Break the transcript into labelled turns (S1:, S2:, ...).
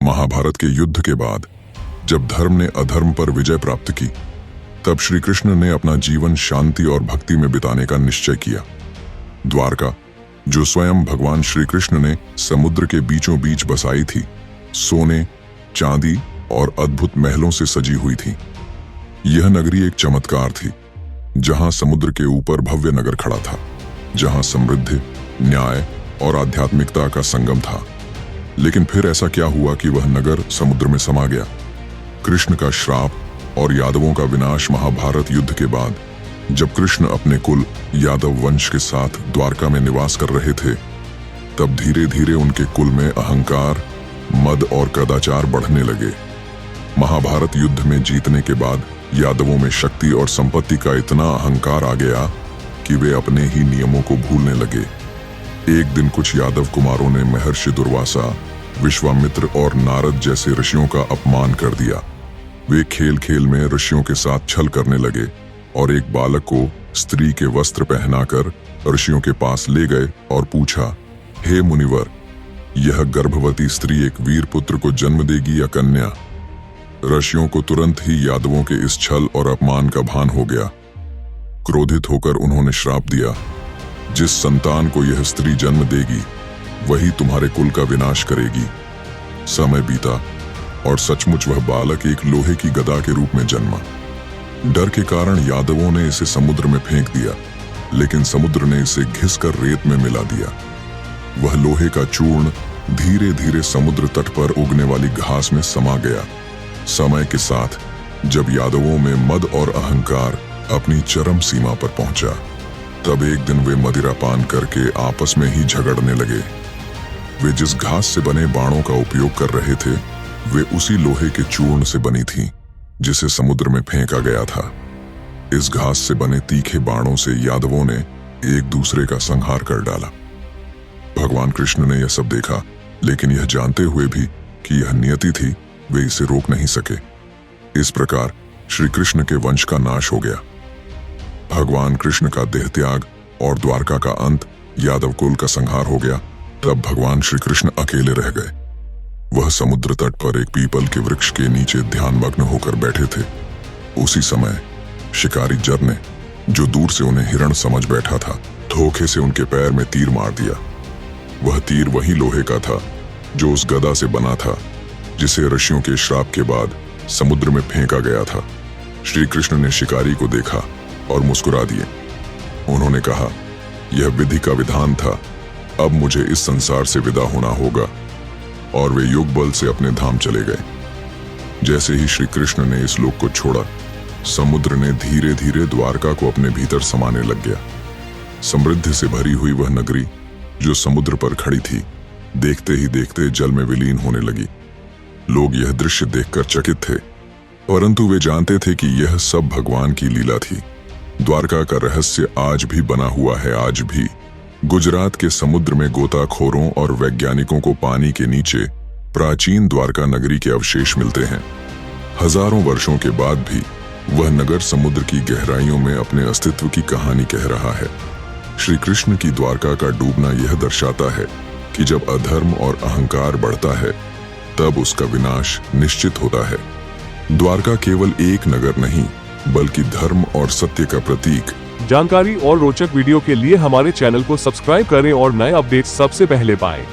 S1: महाभारत के युद्ध के बाद जब धर्म ने अधर्म पर विजय प्राप्त की, तब श्री कृष्ण ने अपना जीवन शांति और भक्ति में बिताने का निश्चय किया। द्वारका, जो स्वयं भगवान श्री कृष्ण ने समुद्र के बीचों बीच बसाई थी, सोने, चांदी और अद्भुत महलों से सजी हुई थी। यह नगरी एक चमत्कार थी, जहां समुद्र के ऊपर भव्य नगर खड़ा था, जहां समृद्धि, न्याय और आध्यात्मिकता का संगम था। लेकिन फिर ऐसा क्या हुआ कि वह नगर समुद्र में समा गया? कृष्ण का श्राप और यादवों का विनाश। महाभारत युद्ध के बाद जब कृष्ण अपने कुल यादव वंश के साथ द्वारका में निवास कर रहे थे, तब धीरे धीरे उनके कुल में अहंकार, मद और कदाचार बढ़ने लगे। महाभारत युद्ध में जीतने के बाद यादवों में शक्ति और संपत्ति का इतना अहंकार आ गया कि वे अपने ही नियमों को भूलने लगे। एक दिन कुछ यादव कुमारों ने महर्षि दुर्वासा, विश्वामित्र और नारद जैसे ऋषियों का अपमान कर दिया। वे खेल खेल में ऋषियों के साथ छल करने लगे और एक बालक को स्त्री के वस्त्र पहनाकर ऋषियों के पास ले गए और पूछा, हे मुनिवर, यह गर्भवती स्त्री एक वीर पुत्र को जन्म देगी या कन्या? ऋषियों को तुरंत ही यादवों के इस छल और अपमान का भान हो गया। क्रोधित होकर उन्होंने श्राप दिया, जिस संतान को यह स्त्री जन्म देगी वही तुम्हारे कुल का विनाश करेगी। समय बीता और सचमुच वह बालक एक लोहे की गदा के रूप में जन्मा। डर के कारण यादवों ने इसे समुद्र में फेंक दिया, लेकिन समुद्र ने इसे घिसकर रेत में मिला दिया। वह लोहे का चूर्ण धीरे धीरे समुद्र तट पर उगने वाली घास में समा गया। समय के साथ जब यादवों में मद और अहंकार अपनी चरम सीमा पर पहुंचा, तब एक दिन वे मदिरा पान करके आपस में ही झगड़ने लगे। वे जिस घास से बने बाणों का उपयोग कर रहे थे, वे उसी लोहे के चूर्ण से बनी थीं, जिसे समुद्र में फेंका गया था। इस घास से बने तीखे बाणों से यादवों ने एक दूसरे का संहार कर डाला। भगवान कृष्ण ने यह सब देखा, लेकिन यह जानते हुए भी कि यह नियति थी, वे इसे रोक नहीं सके। इस प्रकार श्री कृष्ण के वंश का नाश हो गया। भगवान कृष्ण का देह त्याग और द्वारका का अंत, यादव कुल का संहार हो गया। तब भगवान श्री कृष्ण अकेले रह गए। वह समुद्र तट पर एक पीपल के वृक्ष के नीचे ध्यानमग्न होकर बैठे थे। उसी समय शिकारी जर ने, जो दूर से उन्हें हिरण समझ बैठा था, धोखे से उनके पैर में तीर मार दिया। वह तीर वही लोहे का था जो उस गदा से बना था, जिसे ऋषियों के श्राप के बाद समुद्र में फेंका गया था। श्री कृष्ण ने शिकारी को देखा और मुस्कुरा दिए। उन्होंने कहा, यह विधि का विधान था, अब मुझे इस संसार से विदा होना होगा। और वे योग बल से अपने धाम चले गए। जैसे ही श्री कृष्ण ने इस लोक को छोड़ा, समुद्र ने धीरे धीरे द्वारका को अपने भीतर समाने लग गया। समृद्धि से भरी हुई वह नगरी, जो समुद्र पर खड़ी थी, देखते ही देखते जल में विलीन होने लगी। लोग यह दृश्य देखकर चकित थे, परंतु वे जानते थे कि यह सब भगवान की लीला थी। द्वारका का रहस्य आज भी बना हुआ है। आज भी गुजरात के समुद्र में गोताखोरों और वैज्ञानिकों को पानी के नीचे प्राचीन द्वारका नगरी के अवशेष मिलते हैं। हजारों वर्षों के बाद भी वह नगर समुद्र की गहराइयों में अपने अस्तित्व की कहानी कह रहा है। श्री कृष्ण की द्वारका का डूबना यह दर्शाता है कि जब अधर्म और अहंकार बढ़ता है, तब उसका विनाश निश्चित होता है। द्वारका केवल एक नगर नहीं, बल्कि धर्म और सत्य का प्रतीक।
S2: जानकारी और रोचक वीडियो के लिए हमारे चैनल को सब्सक्राइब करें और नए अपडेट्स सबसे पहले पाएं।